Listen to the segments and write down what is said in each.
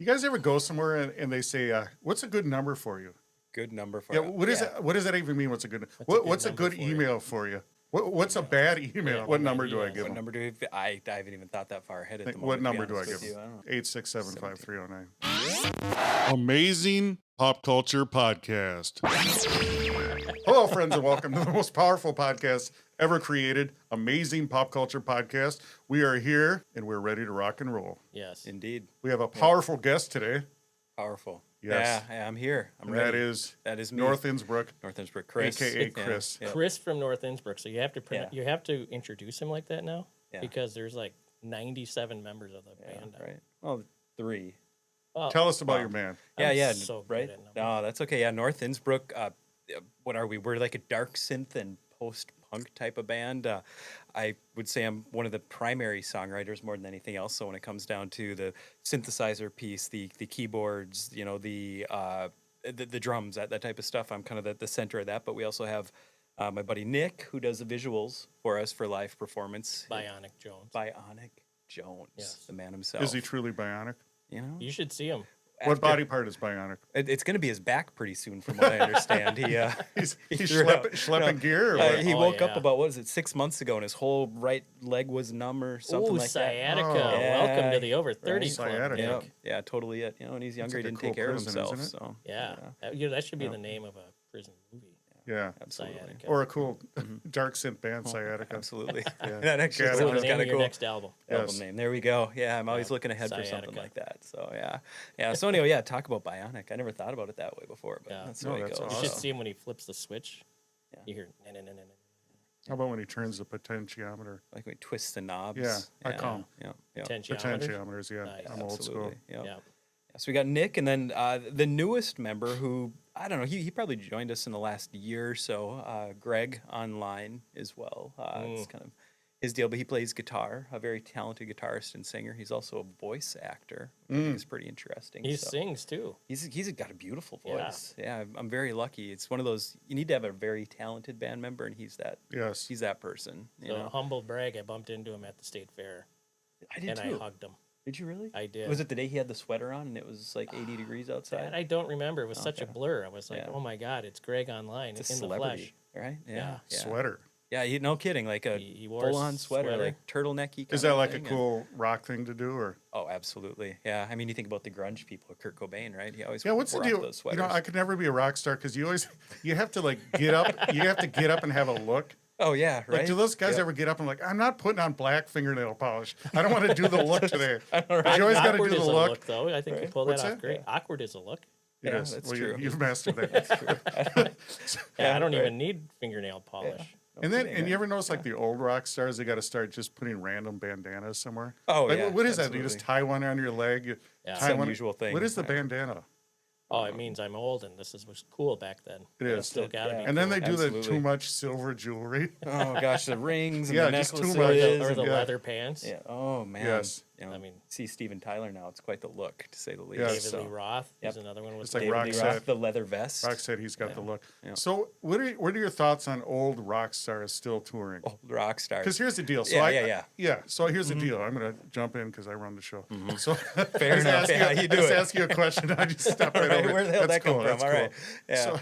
You guys ever go somewhere and they say, "What's a good number for you?" Good number for Yeah. What is that? What does that even mean? What's a good? What's a good email for you? What's a bad email? Yeah, What number do I give What them? number do I haven't even thought that far ahead at the moment. What to be number do I honest give with them? you. I don't know. 867-5309. Amazing Pop Culture Podcast. Hello, friends, and welcome to the most powerful podcast ever created, Amazing Pop Culture Podcast. We are here, and we're ready to rock and roll. Yes. Indeed. We have a powerful guest today. Powerful. Yes. Yeah, I'm here. I'm And ready. that is me. North Innsbruck, North Innsbruck, Chris. a.k.a. Chris. Yeah. Chris from North Innsbruck. So you have to Yeah. you have to introduce him like that now Yeah. because there's like 97 members of the Yeah, band. right. Well, 3. Well, Tell us about Wow. your man. Yeah, I'm yeah, so good right. at numbers. No, that's okay. Yeah, North Innsbruck. What are we? We're like a dark synth and post-punk type of band. I would say I'm one of the primary songwriters more than anything else. So when it comes down to the synthesizer piece, the keyboards, you know, the drums, that type of stuff, I'm kind of the center of that. But we also have my buddy Nick, who does the visuals for us for live performance. Bionic Jones. Bionic Jones, Yes. the man himself. Is he truly bionic? You know, You should see him. What body part is bionic? It's going to be his back pretty soon, from what I understand. He's threw out- schlepping gear or Uh, what? he Oh, woke up yeah. about, what was it, 6 months ago, and his whole right leg was numb or something Ooh, like sciatica. Oh. Welcome Yeah, to the over 30 right. club, Sciatica. that. Nick. Yeah, totally it. You know, and he's younger, like he a didn't cool take care of prison, himself. isn't it? So Yeah. That should be the name of a prison movie. Yeah. absolutely. Sciatica. Or a cool dark synth band, Sciatica. Absolutely. Yeah. That actually Yeah, Ooh, that the sounds name kind of of your cool. next album. Album Yes. name. There we go. Yeah, I'm always Yeah, looking ahead for something Sciatica. like that. So yeah. So anyway, yeah, talk about Bionic. I never thought about it that way before, but Yeah. that's the No, way it that's goes. You awesome. should see him when he flips the switch. Yeah. You hear no, no, no, no, no. How about when he turns the potentiometer? Like when he twists the knobs. Yeah, I call 'em. Yeah. Potentiometer. Potentiometers, yeah. Nice. I'm old school. Absolutely. Yep. Yeah. So we got Nick, and then the newest member who, I don't know, he probably joined us in the last year or so, Greg online as well. It's kind of his deal, but he plays guitar, a very talented guitarist and singer. He's also a voice actor, which I think is pretty interesting. He so sings too. he's got a beautiful Yeah. voice. Yeah, I'm very lucky. It's one of those, you need to have a very talented band member, and he's that Yes. person. You So know? humble brag, I bumped into him at the state fair I did and too. I hugged him. Did you really? I did. Was it the day he had the sweater on and it was like 80 degrees outside? That I don't remember. It was such a Okay. blur. I was like, Yeah. oh my God, it's Greg online It's a in the celebrity, flesh. right? Yeah. Yeah. Sweater. Yeah, no kidding. Like a He wore a full-on sweater, sweater. like turtlenecky. Is kind that of like a thing, and- cool rock thing to do, or? Oh, absolutely. Yeah. I mean, you think about the grunge people, Kurt Cobain, right? He always Yeah, what's the wore off deal? those You know, sweaters. I could never be a rock star because you have to like get up. You have to get up and have a look. Oh yeah, right. Like, do those guys Yep. ever get up and like, I'm not putting on black fingernail polish. I don't want to do the look today. Right. You always got to do Awkward the is a look. though. I think you Right. pulled What's that off that? great. Awkward is a look. Yeah, Yes. that's Well, true. You've mastered that. Yeah, I don't right. even need fingernail polish. And then, kidding, and you right? ever notice like the old rock stars, they got to start just putting random bandanas somewhere. Oh, Like, yeah, what is that? You just absolutely. tie one on your leg. You Yeah. tie It's an one. unusual thing. What is the Right. bandana? Oh, it means I'm old and this was cool back then. It is. Still gotta Yeah. be. And then cool. they do the Absolutely. too much silver jewelry. Oh gosh, the rings and Yeah, the just too necklaces much. or the and- yeah. leather pants. Yeah. Oh man. Yes. You know, I mean- see Steven Tyler now. It's quite the look, to say the least. Yes. David So, Lee Roth Yep. is another one with It's like David Rock Lee said. Roth. the leather vest. Rock said he's got the Yeah. look. Yeah. So, what are your thoughts on old rock stars still touring? Old rock stars. Because here's the deal. So Yeah. So here's the deal. I'm gonna jump in because I run the show. So Fair enough. Yeah, you do just it. ask you a question. I just step right Right, over. where the hell That's that come cool, from? that's All cool. right. Yeah.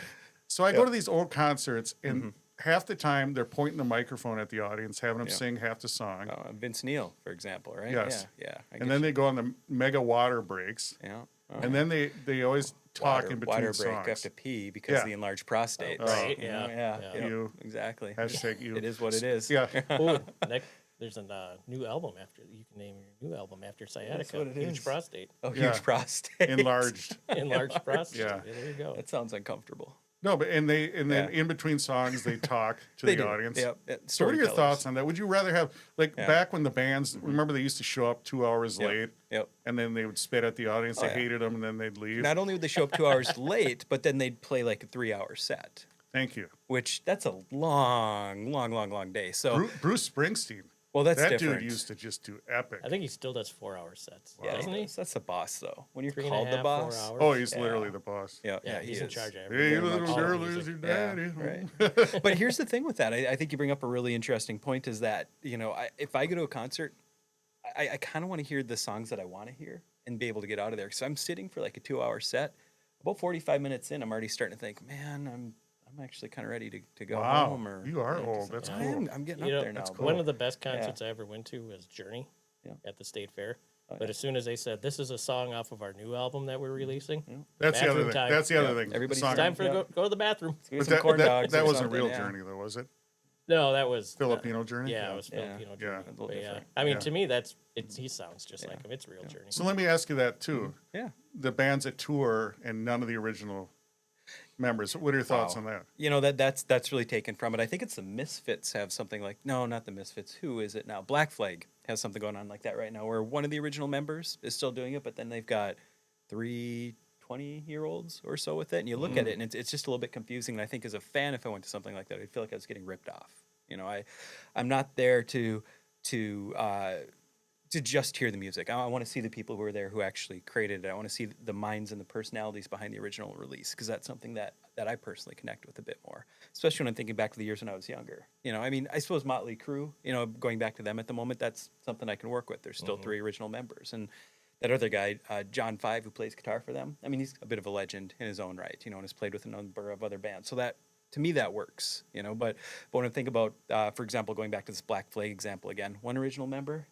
So I go to these old concerts, and half the time they're pointing the microphone at the audience, having them Yeah. sing half the song, Vince Neil, for example, right? Yes. Yeah. I and then they go on the mega water breaks, yeah. and then they always talk in between water break. songs. You have to pee because Yeah. of the enlarged prostate. Right, You know, yeah. yeah. You. Exactly. Hashtag you. It is what it is. Yeah. Ooh, there's a new album after you can name your new album after sciatica. what it Huge is. prostate, Oh, Yeah. huge prostate. Enlarged. enlarged prostate. Yeah. There you go. That sounds uncomfortable. No, but and then Yeah. in between songs they talk to They the do. audience. Yep. So what are your Storytellers. thoughts on that? Would you rather have like Yeah. back when the bands remember they used to show up 2 hours Yep. late Yep. and then they would spit at the audience. They yeah. hated them and then they'd leave. Not only would they show up 2 hours late, but then they'd play like a 3-hour set, Thank you. which that's a long day. So, Bruce Springsteen. well, that's that different. dude used to just do epic. I think he still does 4-hour sets, yeah, doesn't he? That's the boss, though. When you're 3.5, called the 4 boss. hours. Oh, he's Yeah. literally the boss. Yeah, Yeah, he he's in is. charge of Hey, everything. little all the girl, music. is your Yeah, daddy. right. But here's the thing with that. I think you bring up a really interesting point is that, if I go to a concert, I kind of want to hear the songs that I want to hear. and be able to get out of there. So I'm sitting for like a 2-hour set. About 45 minutes in, I'm already starting to think, man, I'm actually kind of ready to go Wow, home. Or you are do old. something. That's I cool. am, I'm getting You up know, there now. that's but- cool. One of the best concerts I ever went to was Journey Yeah. at the State Fair. Oh, But yeah. as soon as they said, this is a song off of our new album that we're releasing, That's the other bathroom thing. time. That's the other Yeah. thing. Everybody's Song- it's time for Yeah. go to the bathroom. Let's get But some corn dogs that or wasn't something, real yeah. Journey, though, was it? No, that was Filipino Journey? Yeah, it was Yeah. Filipino Yeah. Journey. A little But different. I mean, Yeah. to me, he sounds just like him. It's real Journey. So let me ask you that, too. Yeah. The bands that tour and none of the original members. What are your thoughts Wow. on that? You know, that's really taken from it. I think it's the Misfits have something like, no, not the Misfits. Who is it now? Black Flag has something going on like that right now, where one of the original members is still doing it, but then they've got 3 20-year-olds or so with it, and you look at it, and it's just a little bit confusing. And I think as a fan, if I went to something like that, I'd feel like I was getting ripped off. You know, I'm not there to just hear the music. I want to see the people who are there who actually created it. I want to see the minds and the personalities behind the original release, because that's something that I personally connect with a bit more, especially when I'm thinking back to the years when I was younger. You know, I mean, I suppose Motley Crue, you know, going back to them at the moment, that's something I can work with. There's still 3 original members. And that other guy, John Five, who plays guitar for them, I mean, he's a bit of a legend in his own right, you know, and has played with a number of other bands. So that, to me, that works, you know. But when I think about, for example, going back to this Black Flag example again, one original member,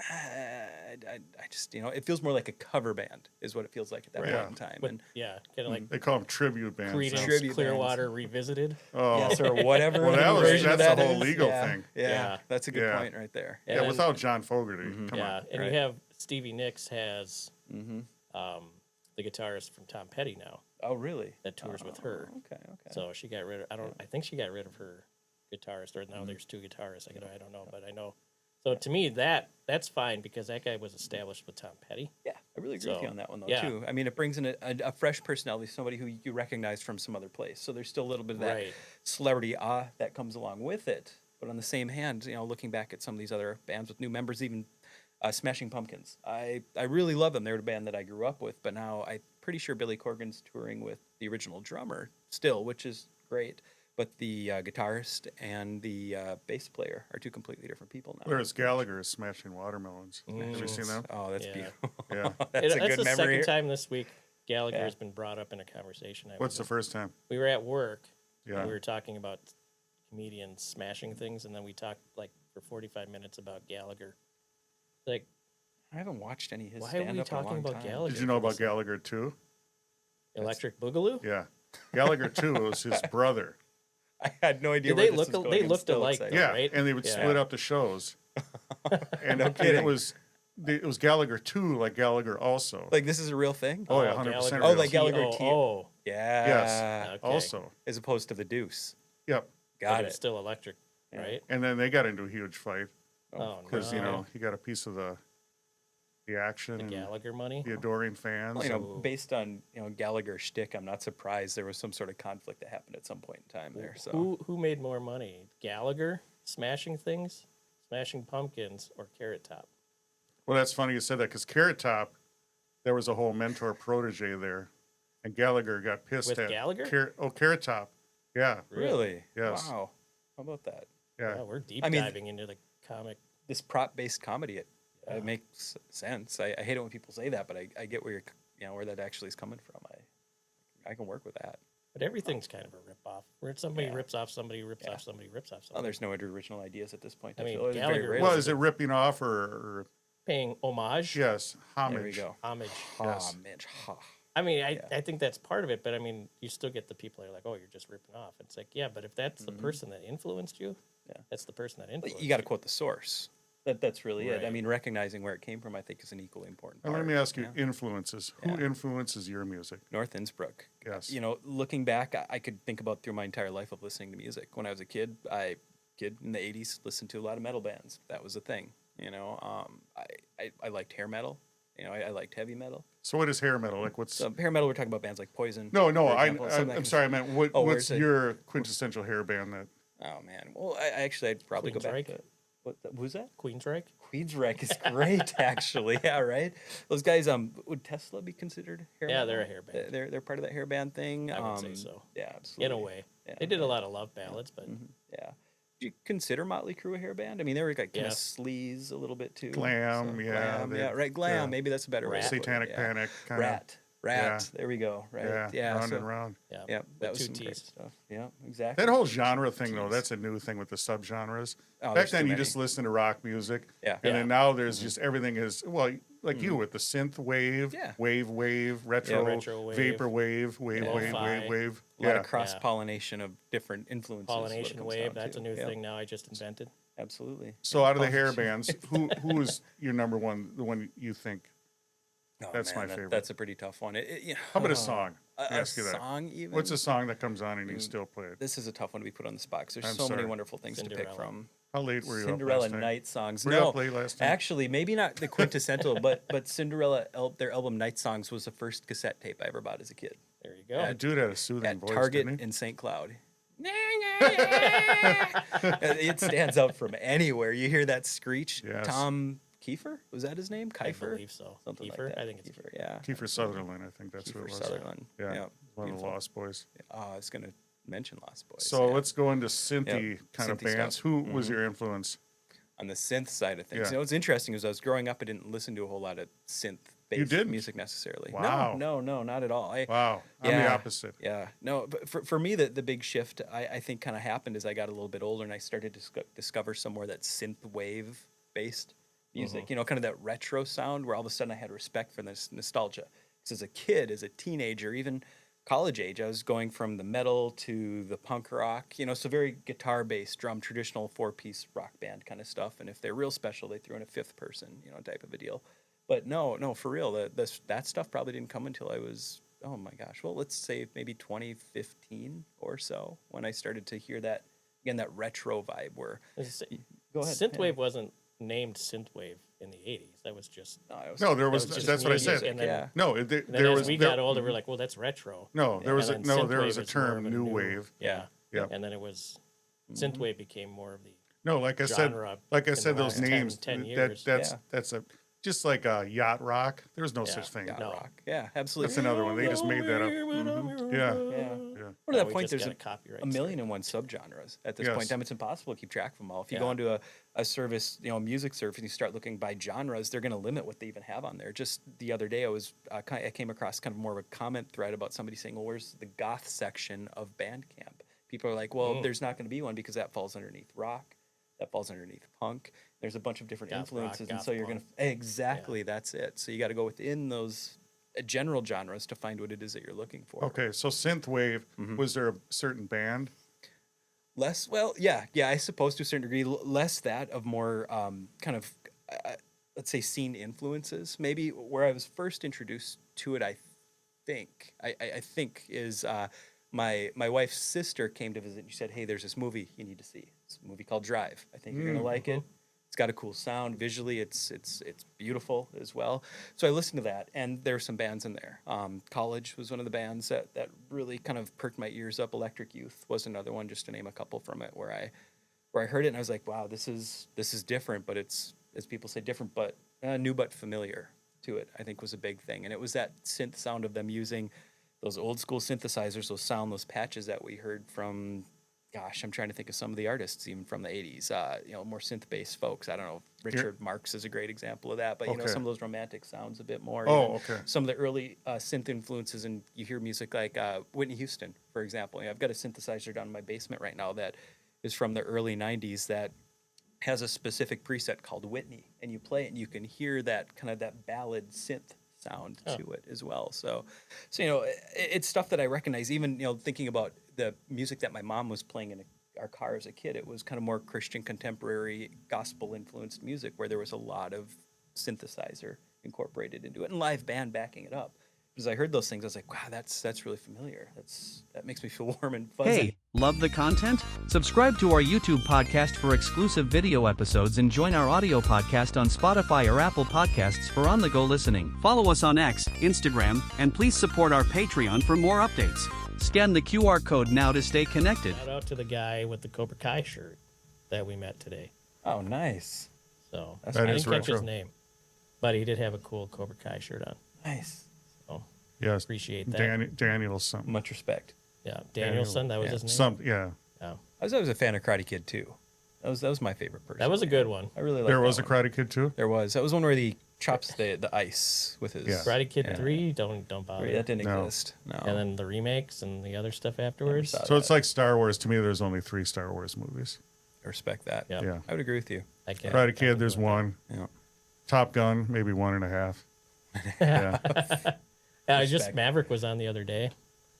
I just, you know, it feels more like a cover band is what it feels like at that Right. point in time. But, And yeah, kind of like They call them tribute bands. Creedence now. Tribute Clearwater Revisited. Oh, yes, or whatever. Well, that was- version of that's a that whole is. legal Yeah, thing. Yeah, Yeah. that's a good Yeah. point right there. yeah, And then- without John Fogerty. Come Yeah, on. and Right. you have Stevie Nicks has Mm-hmm. the guitarist from Tom Petty now Oh, really? that tours with her. Okay, okay. So she got rid of. I think she got rid of her guitarist, or now there's 2 guitarists. I don't know, but I know. So to me, that's fine because that guy was established with Tom Petty. Yeah, I really agree with you So, on that one, though, yeah. too. I mean, it brings in a fresh personality, somebody who you recognize from some other place. So there's still a little bit of that Right. celebrity that comes along with it. But on the same hand, you know, looking back at some of these other bands with new members, even Smashing Pumpkins, I really love them. They're a band that I grew up with, but now I'm pretty sure Billy Corgan's touring with the original drummer still, which is great. But the guitarist and the bass player are 2 completely different people now. Whereas Gallagher is smashing watermelons. Have you seen that? Oh, that's Yeah. beautiful. Yeah. That's a That's good the memory. second time this week Gallagher Yeah. has been brought up in a conversation. What's the first time? We were at work. Yeah. And we were talking about comedians smashing things, and then we talked like for 45 minutes about Gallagher. Like, I haven't watched any of his why are we stand-up in a talking long about time. Gallagher? Did you know for about this Gallagher too? Electric Boogaloo? Yeah. Gallagher too was his brother. I had no idea Did where they this look? was going. They I'm looked still alike, excited. though, Yeah, right? and they would Yeah. split up the shows. And, No and kidding. it was Gallagher too, like Gallagher also. Like, this is a real thing? Oh, yeah, 100% Gallagher. Oh, like Gallagher T. Oh, Yeah. Yes. okay. Also. As opposed to the Deuce. Yep. Got but it. it's still electric, Yeah. right? And then they got into a huge fight Oh, because no. you know he got a piece of the action The and Gallagher money. the adoring fans. Well, you know, So- based on, you know, Gallagher shtick, I'm not surprised there was some sort of conflict that happened at some point in time there. So Who made more money? Gallagher smashing things, smashing pumpkins, or Carrot Top? Well, that's funny you said that because Carrot Top, there was a whole mentor protege there, and Gallagher got pissed With at Gallagher? Carrot Top. Yeah, really? Yes. Wow. How about that? yeah. Yeah, we're deep I mean, diving into the comic. This prop-based comedy, it Yeah. makes sense. I hate it when people say that, but I get where where that actually is coming from. I can work with that. But everything's kind of a rip-off. Where somebody Yeah. rips off somebody, rips Yeah. off somebody, rips off Oh, somebody. there's no original ideas at this point. I mean, feel. It's very Gallagher rare. Well, was- is it ripping off or Paying homage. yes, homage? There we go. Homage. Yes. Mitch. Ha. I mean, Yeah. I think that's part of it, but I mean, you still get the people that are like, oh, you're just ripping off. It's like, yeah, but if that's the person that influenced you, Yeah. that's the person that influenced You got to quote the source. That's really it. I Right. mean, recognizing where it came from, I think, is an equally important And part. let me ask you, yeah. influences. Who Yeah. influences your music? North Innsbruck. Yes. You know, looking back, I could think about through my entire life of listening to music. When I was a kid, in the 80s, listened to a lot of metal bands. That was a thing. You know, I liked hair metal. You know, I liked heavy metal. So what is hair metal? Like what's? So hair metal, we're talking about bands like Poison. No, for example, something that I'm can- sorry. I meant what, Oh, what's where's it? your quintessential hair band that? Oh man. Well, I'd probably go back Queensryche? to who's that? Queensryche. Queensryche is great, actually. Yeah, right. Those guys. Would Tesla be considered hair? Yeah, metal? they're a hair band. They're part of that hair band thing. I would say so. Yeah, absolutely. In a way. Yeah, They did a lot of love ballads, but Yeah. Do you consider Motley Crue a hair band? I mean, they were like kind of Yes. sleaze a little bit too. Glam, yeah, Glam, they- yeah, right. Glam, yeah. maybe that's a better way. to put it, Satanic yeah. Panic kind of. Rat. Yeah. There we go. Right. Yeah, round so, and round. Yeah. Yeah, with that was two some great T's. stuff. Yeah, exactly. That whole genre thing, though, Jeez. that's a new thing with the subgenres. Oh, Back there's then, too you many. just listen to rock music. Yeah. And Yeah. then now there's just everything is, well, like you with the synth wave, Yeah. wave, retro, retro wave, vapor wave, lo-fi. wave. A lot Yeah. of cross pollination of different influences. is what it Pollination comes wave. down That's to. a new Yeah, thing now. I just invented. Absolutely. So out of the hair bands, who is your number one, the one you think? Oh, That's man, my favorite. That's a pretty tough one. How about a song? Let me A ask you that. song even? What's a song that comes on and you still play it? This is a tough one to be put on the spot because there's I'm so many sorry. wonderful things to pick Cinderella. from. How late were you Cinderella up last night? night songs. Were you No, up late last night? actually, maybe not the quintessential, but Cinderella, their album Night Songs was the first cassette tape I ever bought as a kid There you go. The dude had a soothing at voice, Target didn't he? in St. Cloud. It stands out from anywhere. You hear that screech. Yes. Tom Kiefer, was that his name? I Kiefer, believe so. something Kiefer? like that. I think it's Kiefer. Yeah. Kiefer Sutherland, I think that's who it Kiefer was. Sutherland. Yeah, Yeah. one of the Beautiful. Lost Boys. Oh, I was gonna mention Lost Boys. So yeah. let's go into synthy Yep, kind of synthy bands. stuff. Who was your influence? On the synth side of things. Yeah. You know, what's interesting is I was growing up, I didn't listen to a whole lot of synth-based didn't? music necessarily. Wow. No, not at all. Wow, I'm the Yeah. opposite. Yeah, no, but for me, the big shift I think kind of happened as I got a little bit older and I started to discover some more that synth wave based music, you know, kind of that retro sound where all of a sudden I had respect for this nostalgia. Because as a kid, as a teenager, even college age, I was going from the metal to the punk rock, you know, so very guitar based, drum, traditional 4-piece rock band kind of stuff. And if they're real special, they throw in a fifth person, you know, type of a deal. But no, for real, that stuff probably didn't come until I was, oh my gosh, well, let's say maybe 2015 or so when I started to hear that, again, that retro vibe where, go ahead. Synthwave wasn't named synthwave in the 80s. That was just. No, there was. that was just That's what I music, said. and then- Yeah. No, And then there as was. we there- got older, we're like, well, that's retro. No, there was a And then no. There was a synthwave is more term, of a new wave. Yeah. Yeah. And then it was synthwave became more of the No, like I said, genre like I in said, the those last 10 names. 10 That years. that's Yeah. that's a just like yacht rock. There's no Yeah. such thing. Yacht No. rock. Yeah, absolutely. That's another one. They just made that up. Yeah. Yeah. Yeah. Well, to that we point, just there's got a copyright a million and one subgenres at this Yes. point in time. It's impossible to keep track of them all. If you Yeah. go into a service, you know, a music service, and you start looking by genres, they're going to limit what they even have on there. Just the other day, I came across kind of more of a comment thread about somebody saying, "Well, where's the goth section of Bandcamp?" People are like, "Well, there's not going to be one because that falls underneath rock, that falls underneath punk. There's a bunch of different Goth rock, influences, and goth so you're going punk. to exactly that's it. So you got to go within those general genres to find what it is that you're looking for." Okay, so synthwave. Was there a certain band? Less, well, yeah, I suppose to a certain degree, less that of more kind of, let's say, scene influences. Maybe where I was first introduced to it, I think is my wife's sister came to visit. And she said, "Hey, there's this movie you need to see. It's a movie called Drive. I think you're gonna like it. It's got a cool sound. Visually, it's beautiful as well." So I listened to that, and there were some bands in there. College was one of the bands that really kind of perked my ears up. Electric Youth was another one, just to name a couple from it, where I heard it and I was like, wow, this is different, but it's, as people say, different but new but familiar to it. I think was a big thing, and it was that synth sound of them using those old school synthesizers, those patches that we heard from. Gosh, I'm trying to think of some of the artists, even from the 80s, you know, more synth-based folks. I don't know, Richard Marx is a great example of that, but, you know, Okay. some of those romantic sounds a bit more. Oh, even okay. Some of the early synth influences, and you hear music like Whitney Houston, for example. You know, I've got a synthesizer down in my basement right now that is from the early 90s that has a specific preset called Whitney, and you play it, and you can hear that kind of that ballad synth sound to it as well. So you know, it's stuff that I recognize. Even, you know, thinking about the music that my mom was playing in our car as a kid, it was kind of more Christian contemporary gospel influenced music where there was a lot of synthesizer incorporated into it and live band backing it up. As I heard those things, I was like, wow, that's really familiar. That makes me feel warm and fuzzy. Hey, love the content? Subscribe to our YouTube podcast for exclusive video episodes and join our audio podcast on Spotify or Apple Podcasts for on-the-go listening. Follow us on X, Instagram, and please support our Patreon for more updates. Scan the QR code now to stay connected. Shout out to the guy with the Cobra Kai shirt that we met today. Oh, nice. So That's I That is didn't catch his retro. name, but he did have a cool Cobra Kai shirt on. Nice. So Yes. appreciate that. Daniel something. Much respect. Yeah, Danielson, that was his name. Yeah. Yeah. I was always a fan of Karate Kid too. That was my favorite person. That was a good one. I really liked There that was a one. Karate Kid too. There was. That was one where he chops the ice with his. Yeah. Karate Kid 3, don't bother. That didn't No. exist. No. And then the remakes and the other stuff afterwards. saw So it's like Star Wars. To me, there's only 3 Star Wars movies. I respect that. Yeah. Yeah. I would agree with you. I can't- Karate Kid, there's I one. Yeah. Top Gun, maybe 1.5. Yeah. I just Respect. Maverick was on the other day,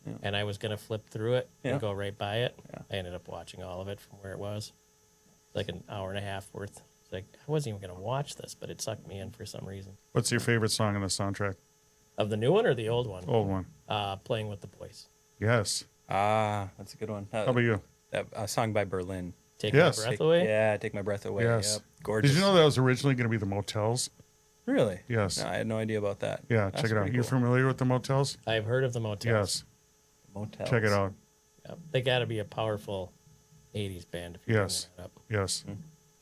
Yeah. and I was gonna flip through it Yeah. and go right by it. Yeah. I ended up watching all of it from where it was, like an hour and a half worth. It's like I wasn't even gonna watch this, but it sucked me in for some reason. What's your favorite song in the soundtrack? Of the new one or the old one? Old one. Playing with the Boys. Yes. That's a good one. How about you? A song by Berlin. Take Yes. my breath away. Yeah, Take My Breath Away. Yes. Yep. Gorgeous. Did you know that was originally going to be the Motels? Really? Yes. No, I had no idea about that. Yeah, That's check it out. pretty You cool. familiar with the Motels? I've heard of the Motels. Yes. Motels. Check it out. Yep. They got to be a powerful '80s band. If you Yes. bring that up. Yes.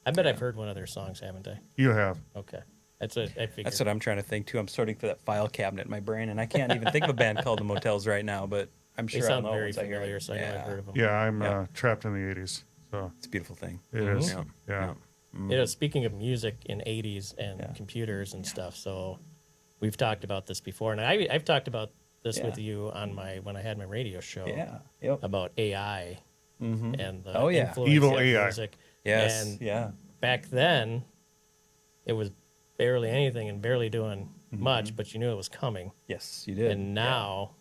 I bet I've heard one of their songs, haven't I? You have. Okay, that's what I figured. That's what I'm trying to think too. I'm sorting through that file cabinet in my brain, and I can't even think of a band called the Motels right now. But I'm They sure I'll sound know very once I hear familiar, it. so I know I've heard of them. Yeah, I'm Yeah. trapped in the 80s. So It's a beautiful thing. it is. Yeah. Yeah. You know, speaking of music in '80s and Yeah. computers and stuff, so we've talked about this before, and I've talked about this Yeah. with you on when I had my radio show Yeah. Yep. about AI Mm-hmm. and the Oh, yeah. influence Evil of AI. music. Yes. And Yeah. back then, it was barely anything and barely doing Mm-hmm. much, but you knew it was coming. Yes, you did. And now,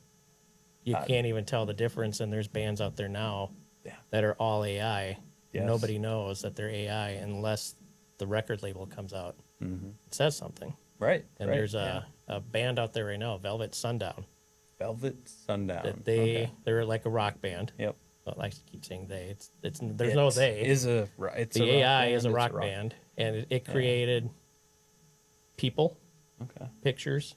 you Uh, can't even tell the difference. And there's bands out there now Yeah. that are all AI. Yes. Nobody knows that they're AI unless the record label comes out. Mm-hmm. It says something. Right. And right, there's yeah. a band out there right now, Velvet Sundown, Velvet Sundown. that Okay. they're like a rock band. Yep. But I keep saying they. It's there's no they. It's a rock the AI is a band, rock it's band, and it created people, Okay. pictures,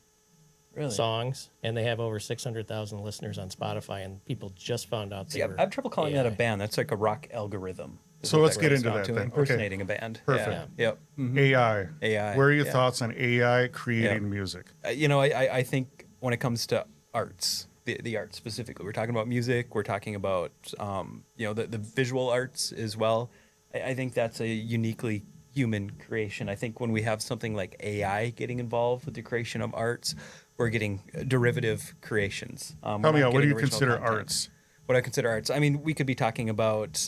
Really? songs, and they have over 600,000 listeners on Spotify. And people just found out they See, were I have trouble calling that a AI. band. That's like a rock algorithm. is So what let's that get comes into down that to, then. Okay. Impersonating a band. Perfect. Yeah. Yep. Mhm. AI. AI. Where are your yeah. thoughts on AI creating music? I think when it comes to arts, the arts specifically, we're talking about music, we're talking about, the visual arts as well. I think that's a uniquely human creation. I think when we have something like AI getting involved with the creation of arts, we're getting derivative creations. Tell me out. What do you consider arts? What I consider arts. I mean, we could be talking about,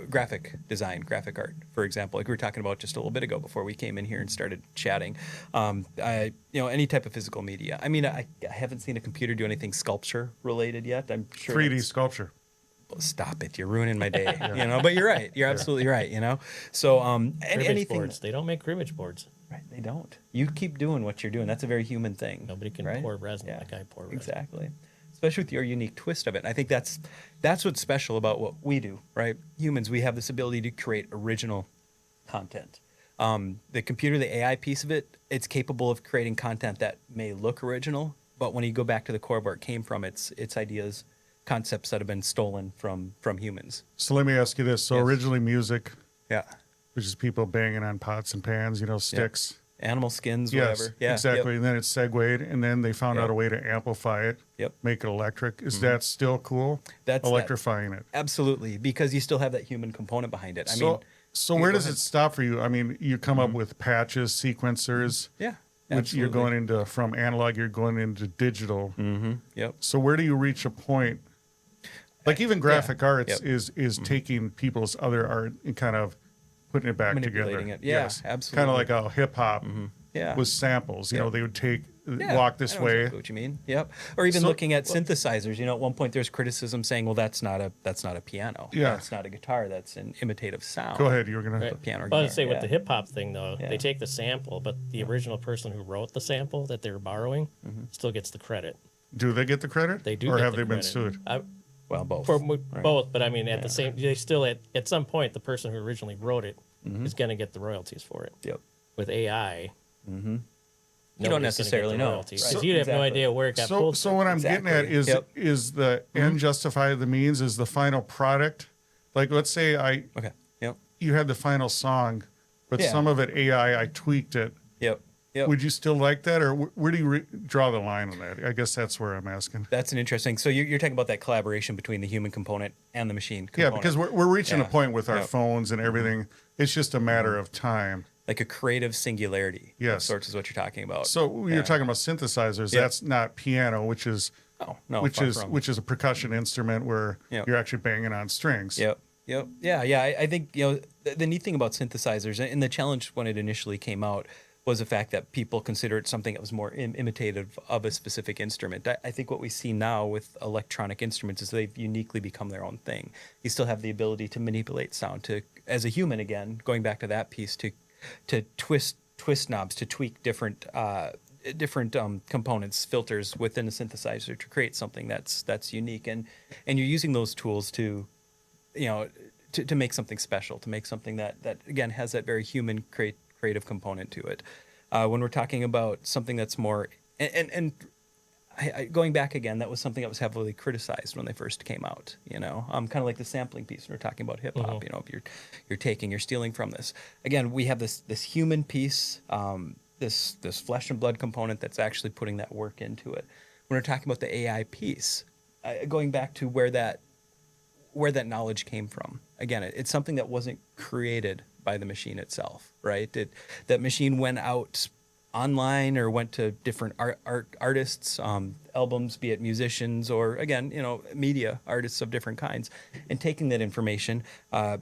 graphic design, graphic art, for example, like we were talking about just a little bit ago before we came in here and started chatting. Any type of physical media. I mean, I haven't seen a computer do anything sculpture related yet. I'm sure. 3D that's- sculpture. Stop it! You're ruining my day. But you're right. You're absolutely right. So cribbage anything. boards. They don't make cribbage boards. Right, they don't. You keep doing what you're doing. That's a very human thing. Nobody can right? pour resin Yeah, like I pour resin. Exactly. Especially with your unique twist of it. And I think that's what's special about what we do, right? Humans, we have this ability to create original content. The computer, the AI piece of it, it's capable of creating content that may look original, but when you go back to the core of where it came from, it's ideas, concepts that have been stolen from humans. So let me ask you this. So Yes. originally music, Yeah. which is people banging on pots and pans, sticks. Animal skins, Yes, whatever. Yeah. exactly. Yep. And then it segued, and then they found Yep. out a way to amplify it, Yep. make it electric. Is that still cool? That's that- Electrifying it. Absolutely, because you still have that human component behind it. I mean, So yeah, where go does ahead. it stop for you? I mean, you come up with patches, sequencers, yeah, which you're absolutely. going into from analog, you're going into digital. Mm-hmm. Yep. So where do you reach a point? Like even graphic arts Yep. is taking people's other art and kind of putting it back together. Manipulating it. Yeah, Kind absolutely. of like how hip hop Yeah. was samples. You Yep. know, they would take Yeah, walk this I know way. exactly what you mean? Yep. Or even So- looking at synthesizers. At one point there's criticism saying, "Well, that's not a piano. Yeah. That's not a guitar. That's an imitative sound." Go ahead. You were gonna. Right. Piano or I was guitar, say with yeah. the hip hop thing though, Yeah. they take the sample, but the original person who wrote the sample that they're borrowing Mm-hmm. still gets the credit. Do they get the credit? They do. Or get have the they been credit. sued? Well, both. For both, but I mean, at the same, they still at some point, the person who originally wrote it is going to get the royalties for it. Yep. With AI, You don't necessarily know. because Right. you'd have no Exactly. idea where it got So, pulled. so from. what I'm getting at Exactly. is Yep. is the end justify the means? Is the final product? Like, let's say Okay. Yep. you had the final song, but Yeah. some of it AI, I tweaked it, Yep. Yep. would you still like that, or where do you draw the line on that? I guess that's where I'm asking. That's an interesting. So you're talking about that collaboration between the human component and the machine Yeah, component. because we're reaching a Yeah. point with our Yep. phones and everything. It's just a matter of time. Like a creative singularity. Yes. Of sorts is what you're talking about. So you're talking about synthesizers. Yep. That's not piano, which is no, which far is from. which is a percussion instrument where Yep. you're actually banging on strings. Yep. Yeah. I think the neat thing about synthesizers and the challenge when it initially came out was the fact that people consider it something that was more imitative of a specific instrument. I think what we see now with electronic instruments is they've uniquely become their own thing. You still have the ability to manipulate sound, to, as a human again, going back to that piece, to twist knobs, to tweak different components, filters within the synthesizer to create something that's unique, and you're using those tools to to make something special, to make something that again has that very human creative component to it. When we're talking about something that's more and I, going back again, that was something that was heavily criticized when they first came out. Kind of like the sampling piece when we're talking about hip hop. If you're stealing from this. Again, we have this human piece, this flesh and blood component that's actually putting that work into it. When we're talking about the AI piece, going back to where that knowledge came from. Again, it's something that wasn't created by the machine itself, right? That machine went out online or went to different artists, albums, be it musicians or again, media artists of different kinds, and taking that information, in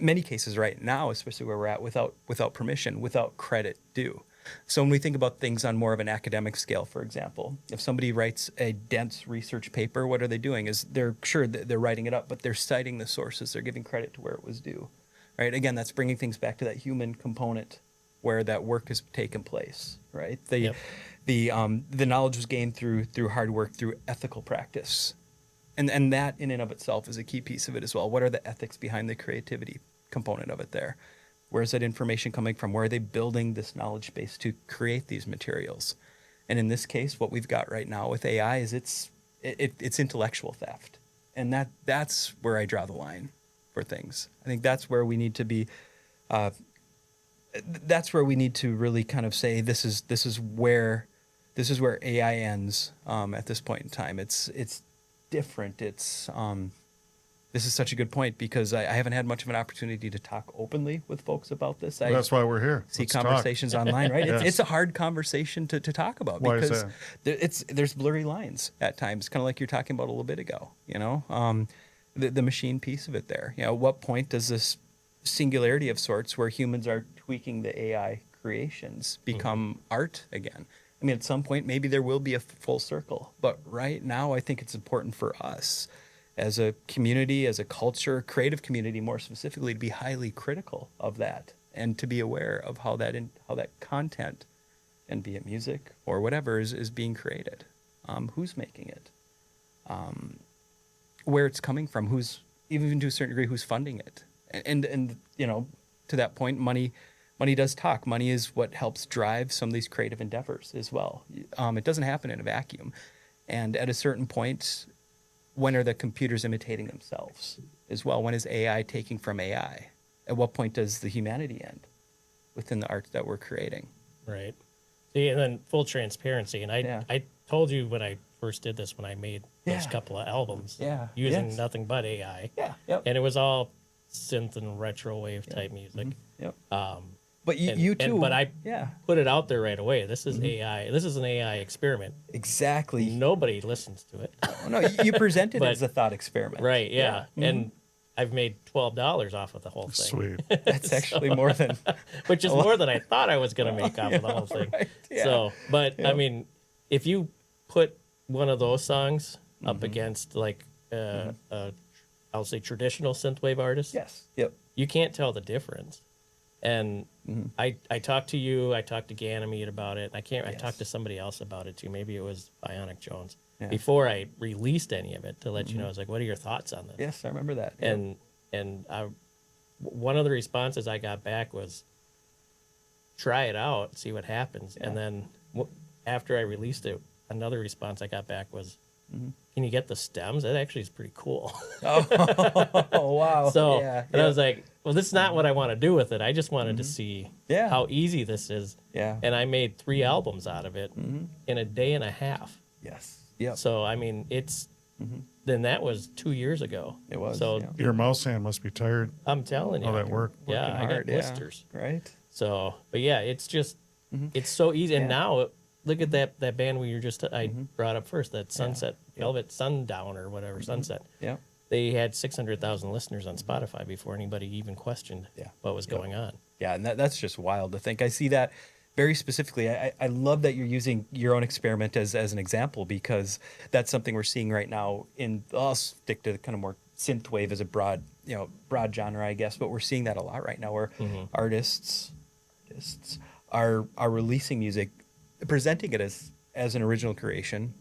many cases right now, especially where we're at, without permission, without credit due. So when we think about things on more of an academic scale, for example, if somebody writes a dense research paper, what are they doing? Is they're writing it up, but they're citing the sources. They're giving credit to where it was due, right? Again, that's bringing things back to that human component where that work has taken place, right? The knowledge was gained through hard work, through ethical practice, and that in and of itself is a key piece of it as well. What are the ethics behind the creativity component of it there? Where's that information coming from? Where are they building this knowledge base to create these materials? And in this case, what we've got right now with AI is it's intellectual theft, and that's where I draw the line for things. I think that's where we need to be. That's where we need to really kind of say this is where AI ends at this point in time. It's different. This is such a good point because I haven't had much of an opportunity to talk openly with folks about this. That's why we're here. See Let's conversations online, right? Yes. It's a hard conversation to talk about Why is because that? there's blurry lines at times, kind of like you're talking about a little bit ago. The machine piece of it there. At what point does this singularity of sorts, where humans are tweaking the AI creations, become art again? I mean, at some point, maybe there will be a full circle, but right now, I think it's important for us as a community, as a culture, creative community more specifically, to be highly critical of that and to be aware of how that content, and be it music or whatever, is being created, who's making it, where it's coming from, who's, even to a certain degree, who's funding it, and to that point, money does talk. Money is what helps drive some of these creative endeavors as well. It doesn't happen in a vacuum, and at a certain point, when are the computers imitating themselves as well? When is AI taking from AI? At what point does the humanity end within the art that we're creating? Right. See, and then full transparency. And I told you when I first did this, when I made those couple of albums, using nothing but AI. Yeah. Yep. And it was all synth and retro wave type music. Yep. But you too. But I put it out there right away. This is AI. This is an AI experiment. Exactly. Nobody listens to it. No, you presented it as a thought experiment. Right. Yeah. And I've made $12 off of the whole thing. Sweet. That's actually more than, which is more than I thought I was going to make off of the whole thing. Right. Yeah. So, but I mean, if you put one of those songs up against like I'll say traditional synthwave artists, yes. Yep. you can't tell the difference. And I talked to you, I talked to Ganymede about it. I talked to somebody else about it too. Maybe it was Bionic Jones. Yeah. Before I released any of it, to let you know, I was like, what are your thoughts on this? Yes, I remember that. And one of the responses I got back was, try it out, see what happens. Yeah. And then after I released it, another response I got back was, can you get the stems? That actually is pretty cool. Oh, wow. So, yeah, and I was like, well, this is not what I want to do with it. I just wanted to see Yeah. how easy this is. Yeah. And I made 3 albums out of it in a day and a half. Yes. Yep. So, I mean, then that was 2 years ago. It was, So yeah. Your mouse hand must be tired. I'm telling you. All that work. Yeah, Working I got hard, yeah. blisters. Right. So, but yeah, it's just, it's so easy. And Yeah. now, look at that band we were just, I brought up first, that Sunset, Velvet Sundown or whatever, Sunset. Yeah. They had 600,000 listeners on Spotify before anybody even questioned what was going on. Yeah, and that's just wild to think. I see that very specifically. I love that you're using your own experiment as an example, because that's something we're seeing right now I'll stick to kind of more synthwave as a broad genre, I guess, but we're seeing that a lot right now where artists are releasing music, presenting it as an original creation.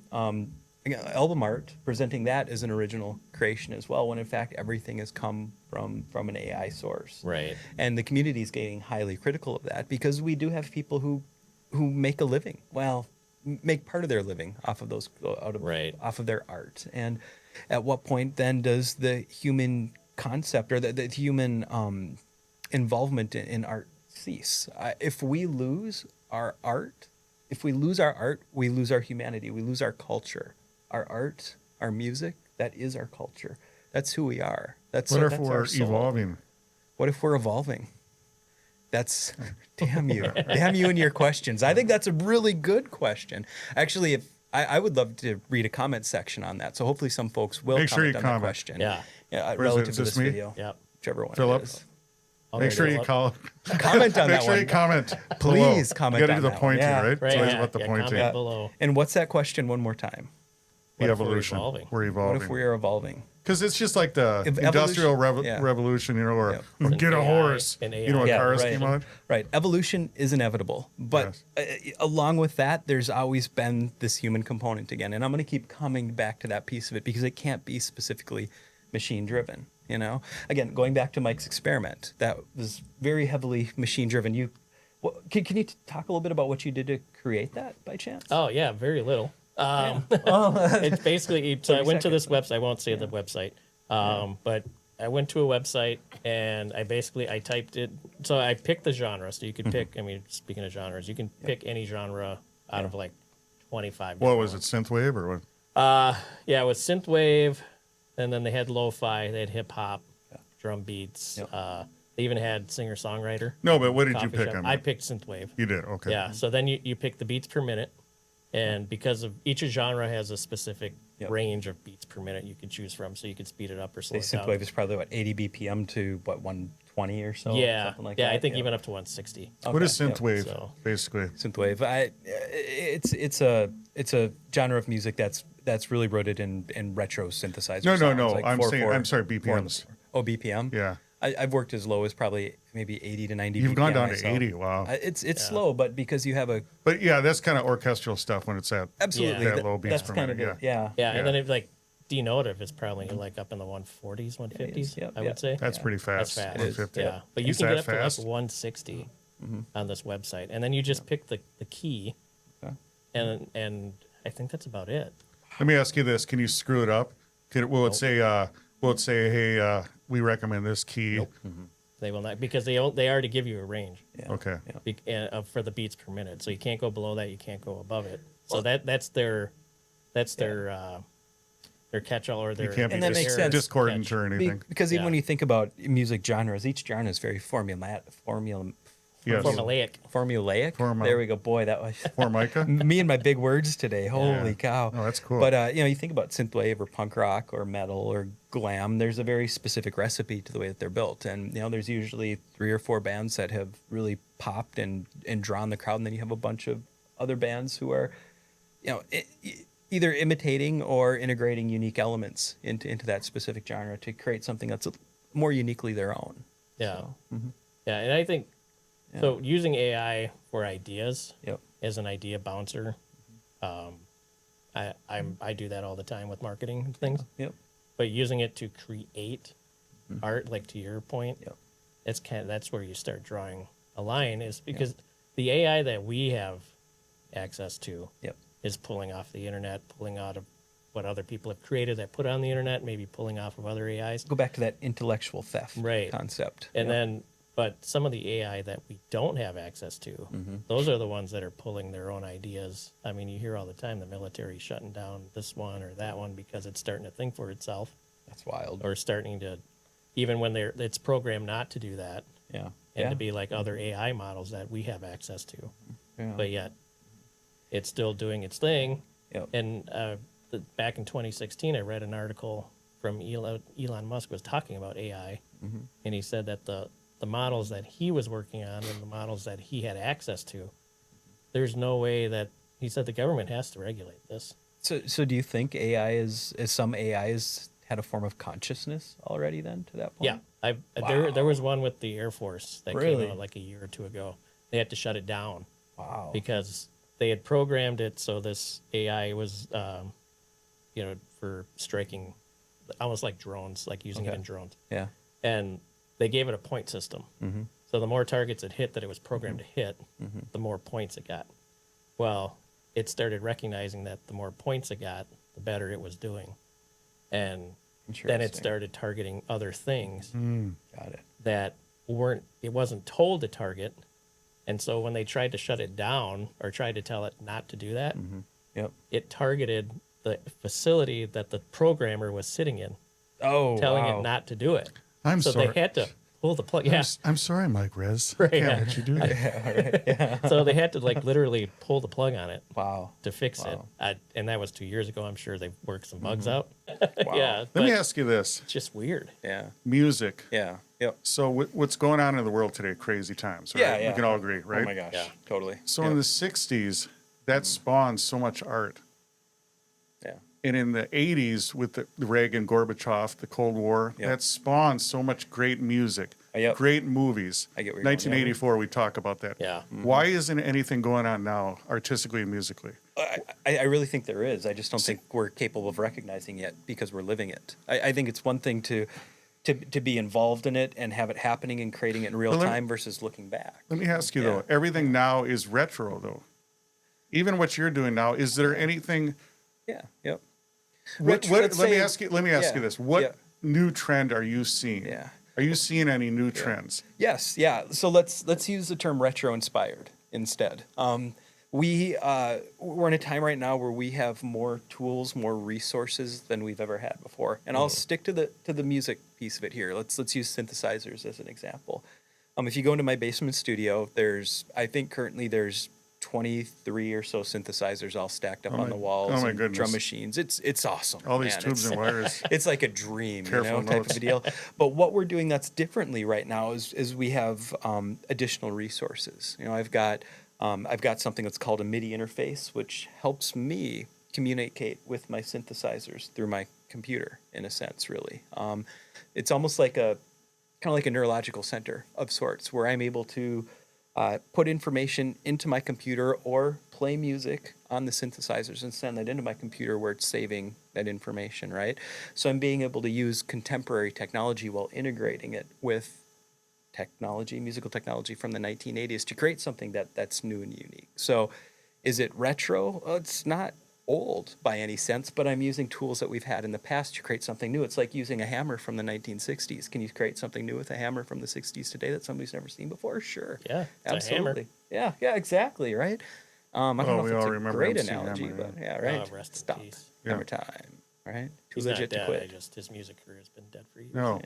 Album art, presenting that as an original creation as well, when in fact everything has come from an AI source. Right. And the community is getting highly critical of that, because we do have people who make a living, make part of their living off of those off of their art. And at what point then does the human concept or the human involvement in art cease? If we lose our art, we lose our humanity, we lose our culture. Our art, our music, that is our culture. That's who we are. That's What if our we're soul. evolving? What if we're evolving? That's damn you and your questions. I think that's a really good question. Actually, if I would love to read a comment section on that. So hopefully some folks will Make sure comment you on that comment. question. Yeah. Where is it? Relative Is to this this me? video. Yep. Whichever one Philip? it is. Oh, Make there sure it you is. Comment on Make that sure one. you comment. Please below. comment You gotta on do the that one. pointing, Yeah. right? Right, It's always yeah, about the yeah, pointing. comment below. And what's that question one more time? What if we're Evolution. evolving? We're What evolving. if we are evolving? Because it's just like the If industrial evolution- yeah. revolution, or Yep. or get a AI, horse. and You know, when AI. cars right. came out. Right. Evolution is inevitable. But along with that, there's always been this human component again. And I'm going to keep coming back to that piece of it, because it can't be specifically machine driven. Again, going back to Mike's experiment, that was very heavily machine driven. Can you talk a little bit about what you did to create that by chance? Oh, yeah, very little. It's basically, so I went to this website. I won't say the website, but I went to a website and I typed it. So I picked the genre. So you could pick, speaking of genres, you can pick any genre out of like 25. What was it, synthwave or what? Yeah, it was synthwave, and then they had lo-fi, they had hip hop, drum beats. They even had singer-songwriter. No, but what did you coffee pick shop. on? I picked synthwave. You did, okay. Yeah, so then you pick the beats per minute, and because of each genre has a specific range of beats per minute you can choose from, so you can speed it up or slow it down. Synthwave is probably 80 BPM to 120 or so. Yeah, something like yeah, that. I think even up to 160. What is Okay, synthwave, So- basically? Synthwave. It's a genre of music that's really rooted in retro synthesizer. No, sounds, like I'm 4/4, I'm sorry, 4 BPMs. Oh, BPM. Yeah. I've worked as low as probably maybe 80 to 90. You've gone BPM down to myself. 80, wow. It's slow, but because you have a But yeah, that's kind of orchestral stuff when it's at absolutely that that- low beats that's per kind minute. of it. Yeah. Yeah, Yeah. and then it like denotative is probably like up in the 140s, 150s. Yep, I yep. would say That's pretty that's fast. fast. 150. Yeah, but you Is can that get up fast? to like 160 on this website, and then you just pick the key, Okay. and I think that's about it. Let me ask you this: can you screw it up? Will it say, hey, we recommend this key? They will not, because they already give you a range Yeah. Okay. for the beats per minute, so you can't go below that, you can't go above it. So that's their catch-all or their You can't be And that makes sense. discordant catch. or anything. Because even Yeah. when you think about music genres, each genre is very formulaic. Yes. formulaic. Formulaic. There we go. Boy, that was Formica? me and my big words today. Holy cow! Oh, that's cool. But you think about synthwave or punk rock or metal or glam. There's a very specific recipe to the way that they're built, and there's usually 3 or 4 bands that have really popped and drawn the crowd, and then you have a bunch of other bands who are, either imitating or integrating unique elements into that specific genre to create something that's more uniquely their own. Yeah, So, yeah, and I think Yeah. so. Using AI for ideas Yep. as an idea bouncer, I do that all the time with marketing and things. Yep. But using it to create art, like to your point, Yep. that's where you start drawing a line, is because the AI that we have access to Yep. is pulling off the internet, pulling out of what other people have created that put on the internet, maybe pulling off of other AIs. Go back to that intellectual theft Right. concept. And then, but some of the AI that we don't have access to, those are the ones that are pulling their own ideas. I mean, you hear all the time the military shutting down this one or that one because it's starting to think for itself, That's wild. or starting to, even when it's programmed not to do that, Yeah. and to be like other AI models that we have access to, Yeah. but yet it's still doing its thing. Yep. And back in 2016, I read an article from Elon Musk was talking about AI, and he said that the models that he was working on and the models that he had access to, there's no way that he said the government has to regulate this. So do you think AI is some AIs had a form of consciousness already then to that point? Yeah, there was one with the Air Force that Really? came out like a year or two ago. They had to shut it down Wow. because they had programmed it so this AI was, for striking, almost like drones, like using it in drones. Yeah. And they gave it a point system. So the more targets it hit that it was programmed to hit, the more points it got. Well, it started recognizing that the more points it got, the better it was doing. And then it Interesting. started targeting other things Got it. that it wasn't told to target. And so when they tried to shut it down or tried to tell it not to do that, Yep. it targeted the facility that the programmer was sitting in, Oh, telling wow. it not to do it. I'm So sorry. they had to pull the plug. Yeah. I'm sorry, Mike Rez. Right, Can't yeah. let you do that. So they had to literally pull the plug on it Wow. to fix Wow. it. And that was 2 years ago. I'm sure they've worked some bugs out. Wow. Yeah. Let But me ask you this: it's just weird. Yeah. music. Yeah. Yep. So what's going on in the world today? Crazy times, right? Yeah, yeah. We can all agree, right? Oh my gosh. Yeah. Totally. So Yep. in the '60s, that spawned so much art, Yeah. and in the '80s with the Reagan, Gorbachev, the Cold War, Yep. that spawned so much great music, Yep. great movies. I get where you're going. 1984, we talk about that. Yeah. Why isn't anything going on now, artistically and musically? I really think there is. I just don't think we're capable of recognizing it because we're living it. I think it's one thing to be involved in it and have it happening and creating it in real But let me- time versus looking back. Let me ask you Yeah. though, everything now is retro though. Even what you're doing now, is there anything? Yeah. Yep. Let me ask you yeah, this: what yeah. new trend are you seeing? Yeah. Are you seeing any new trends? Yes, yeah. So let's use the term retro inspired instead. We're in a time right now where we have more tools, more resources than we've ever had before. And I'll stick to the music piece of it here. Let's use synthesizers as an example. If you go into my basement studio, I think currently there's 23 or so synthesizers all stacked up on the walls. oh my and goodness. drum machines. It's awesome. All these man. tubes It's- and wires. It's like a dream, Careful type notes. of a deal. But what we're doing that's differently right now is we have additional resources. I've got something that's called a MIDI interface, which helps me communicate with my synthesizers through my computer, in a sense, really. It's almost like kind of like a neurological center of sorts, where I'm able to put information into my computer or play music on the synthesizers and send that into my computer where it's saving that information, right? So I'm being able to use contemporary technology while integrating it with musical technology from the 1980s to create something that's new and unique. So is it retro? Well, it's not old by any sense, but I'm using tools that we've had in the past to create something new. It's like using a hammer from the 1960s. Can you create something new with a hammer from the 60s today that somebody's never seen before? Sure. Yeah, it's a hammer. absolutely. Yeah, exactly, right? I don't know we if it's all a remember great MC analogy, Hammer, but yeah, right. Rest in Stop. peace. Yeah. Hammer time, right? Too He's not legit to dead. quit. His music career has been dead for years. No.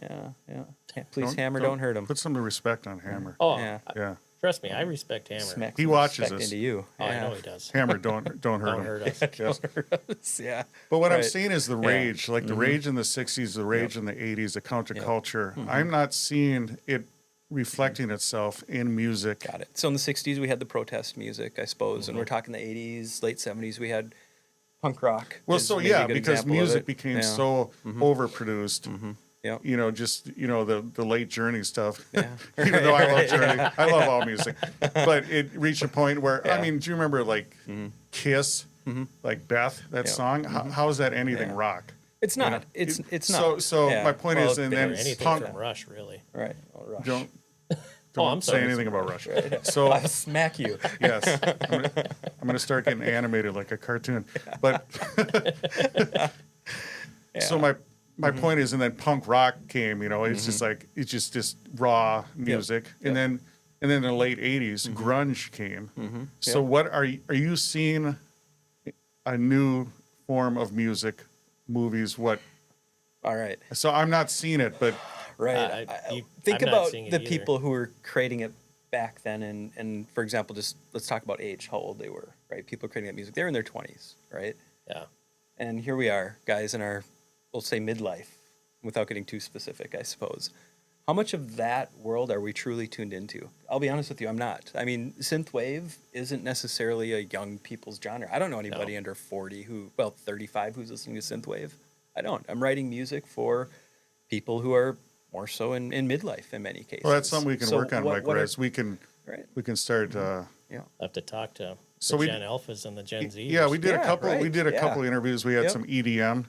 Yeah. Please, Hammer, don't hurt him. Put some respect on Hammer. Oh, Yeah. Yeah. trust me, I respect Hammer. Smack He some watches respect us. into you. Oh, I Yeah. know he does. Hammer, don't hurt Don't him. hurt us. Yes. Yeah. But what I'm Right. seeing is the Yeah. rage, like the rage in the 60s, the rage in the 80s, the counterculture. I'm not seeing it reflecting itself in music. Got it. So in the 60s, we had the protest music, I suppose, and we're talking the 80s, late 70s, we had punk rock. Well, is so maybe a yeah, good because example of music it. became Yeah. so overproduced. Yep. The late Journey stuff. Yeah. Even though I love Journey, I love all music, but it reached a point where Yeah. I mean, do you remember like Kiss, like Beth, that Yeah. song? How is that anything Yeah. rock? It's not. You know, It's so- not. so Yeah. my point Well, is, and Or then anything punk- from Rush, really. Right. Oh, Rush. Don't Don't say sorry. anything about Russia. So I'll smack you. yes, I'm gonna start getting animated like a cartoon. But so my point is, and then punk rock came. It's just like it's just raw music, and then in the late '80s, grunge came. So what are you seeing? A new form of music, movies. What? All right. So I'm not seeing it, but Right. Think I'm not about seeing it the either. people who were creating it back then, and for example, just let's talk about age, how old they were, right? People creating that music, they're in their 20s, right? Yeah. And here we are, guys in our, we'll say midlife, without getting too specific, I suppose. How much of that world are we truly tuned into? I'll be honest with you, I'm not. I mean, synthwave isn't necessarily a young people's genre. I don't know anybody under 40 35 who's listening to synthwave. I don't. I'm writing music for people who are more so in midlife in many cases. well, that's something we can work on, Mike. what are- Whereas we can start. I'll have to talk to So the we- Gen Alphas and the Gen Z. Yeah, we did Yeah, a couple. We right, did a yeah. couple interviews. We had Yep. some EDM.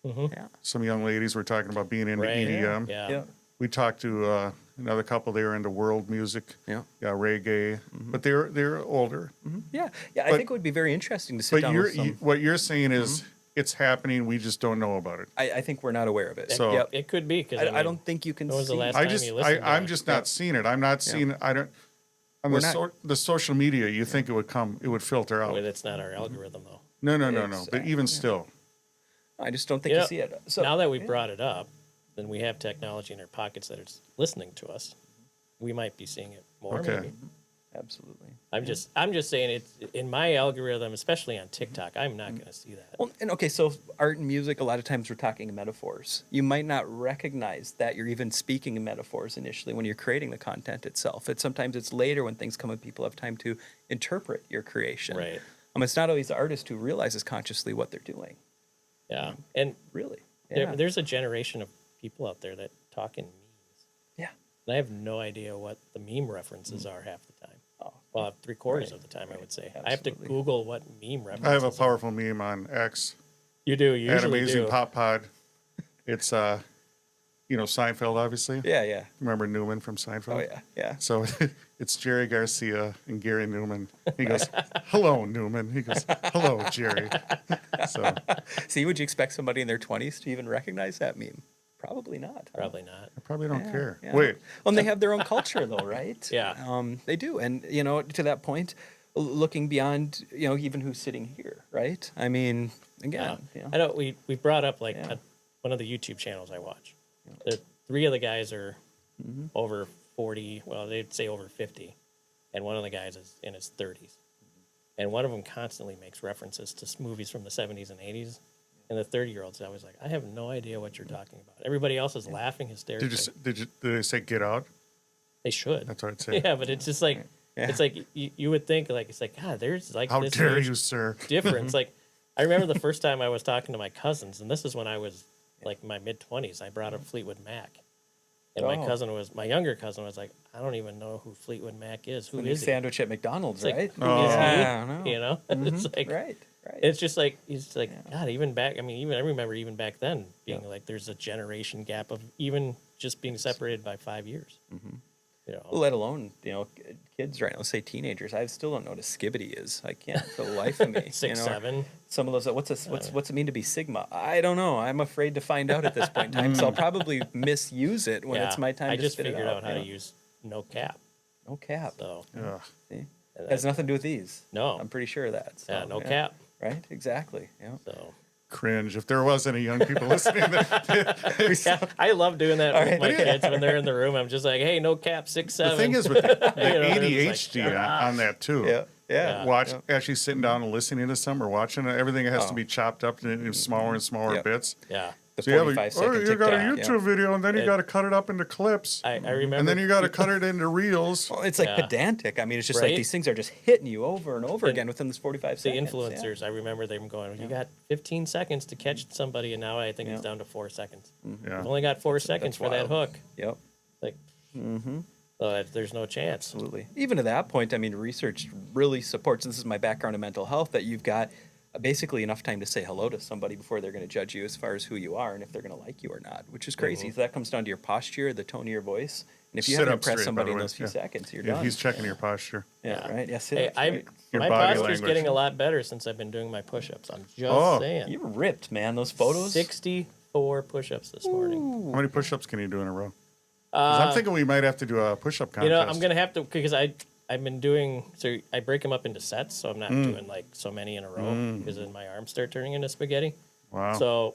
Yeah. Some young ladies were talking about being into Right. EDM. Yeah. Yeah. We talked to another couple. They were into world music. Yeah. Reggae. But they're older. Yeah. Yeah. I But- think it would be very interesting to sit But down with some. what you're saying is it's happening. We just don't know about it. I think we're not aware of it. So- Yep. It could be because I don't think you can when was the see. last I time just you listened to I'm it? just not seeing it. I'm not seeing. I don't. On We're the not- the social media, you think it would come. It would filter out. Well, that's not our algorithm though. No. But Exactly. even still, I just don't think You you know, see it. So now that we brought it up, then we have technology in our pockets that is listening to us. We might be seeing it more. Okay. Maybe. absolutely. I'm just saying it's in my algorithm, especially on TikTok. I'm not going to see that. Well, and okay, so art and music, a lot of times we're talking in metaphors. You might not recognize that you're even speaking in metaphors initially when you're creating the content itself. Sometimes it's later when things come and people have time to interpret your creation. Right. It's not always the artist who realizes consciously what they're doing. Yeah. And Really. there's a generation of people out there that talk in memes. Yeah. And I have no idea what the meme references are half the time. Oh, Well, 3/4 Right. of the time, I would say. Right. I have to Absolutely. Google what meme references I have a are. powerful meme on X. You do. You At usually Amazing do. Pop Pod. It's Seinfeld, obviously. Yeah. Remember Newman from Seinfeld? Oh, yeah. Yeah. So it's Jerry Garcia and Gary Newman. He goes, "Hello, Newman." He goes, "Hello, Jerry." So See, would you expect somebody in their 20s to even recognize that meme? Probably not. huh? Probably not. I probably don't Yeah, care. yeah. Wait, Well, and they have their own culture, though, right? Yeah. They do, and to that point, looking beyond, even who's sitting here, right? I mean, again, I know we brought up like Yeah. one of the YouTube channels I watch. The 3 of the guys are Mm-hmm. over 40. Well, they'd say over 50, and one of the guys is in his 30s. And one of them constantly makes references to movies from the 70s and 80s. And the 30-year-old's always like, I have no idea what you're talking about. Everybody else is laughing hysterically. did they say Get Out? They should. That's what I'd say. Yeah, but it's just like Yeah. it's like you would think like it's like God, there's like How this dare age you, sir? difference. Like I remember the first time I was talking to my cousins, and this is when I was like my mid-20s. I brought up Fleetwood Mac, and Oh. my younger cousin was like, I don't even know who Fleetwood Mac is. Who When you is he? sandwich at McDonald's, It's like, right? who is he? Yeah, I know. You know, it's like Right. it's just like he's like God. Even back, I mean, even I remember even back then being like, there's a generation gap of even just being separated by 5 years. You know, Let alone, kids right now, say teenagers. I still don't know what a skibbity is. I can't for the life of me. 6, 7. Some of those. What's it mean to be Sigma? I don't know. I'm afraid to find out at this point in time. So I'll probably misuse it when it's my time. I to just spit it figured out how yeah. to use no cap. No cap. So Ugh. See? and Has nothing to do with these. No. I'm pretty sure of that. So, yeah, no cap. Right. Exactly. Yeah. So Cringe. If there was any young people listening, yeah, I love doing that All with right. my kids when they're in the room. I'm just like, hey, no cap, 6, 7. the thing is with the You know, they're just ADHD like, on that too. Yeah. Yeah. Watch actually sitting down and listening to some or watching it. Everything has to be chopped up into smaller and smaller Yep. bits. yeah. The So you have 45-second you got a TikTok, YouTube video, and then you got to cut it up into clips, I remember. and then you got to cut it into reels. Well, it's like Yeah. pedantic. I mean, it's just like Right? these things are just hitting you over and over And again within this 45 the seconds. influencers, I remember them going, you got 15 seconds to catch somebody, and now I think it's down to 4 seconds. Yeah. You've only got 4 seconds for that wild. hook. Yep. Like, so there's no chance. Absolutely. Even to that point, I mean, research really supports, and this is my background in mental health, that you've got basically enough time to say hello to somebody before they're going to judge you as far as who you are and if they're going to like you or not, which is crazy. So that comes down to your posture, the tone of your voice. And if you Sit haven't up impressed straight, somebody by the in way. those few Yeah. seconds, you're Yeah, done. he's checking your posture. Yeah, right. Yes, Hey, Your my body posture's language. getting a lot better since I've been doing my push-ups. I'm just Oh. saying. You're ripped, man. Those photos. 64 push-ups this morning. How many push-ups can you do in a row? 'Cause I'm thinking we might have to do a push-up contest. You know, I'm gonna have to because I've been doing so I break them up into sets, so I'm not doing like so many in a row because then my arms start turning into spaghetti. Wow. So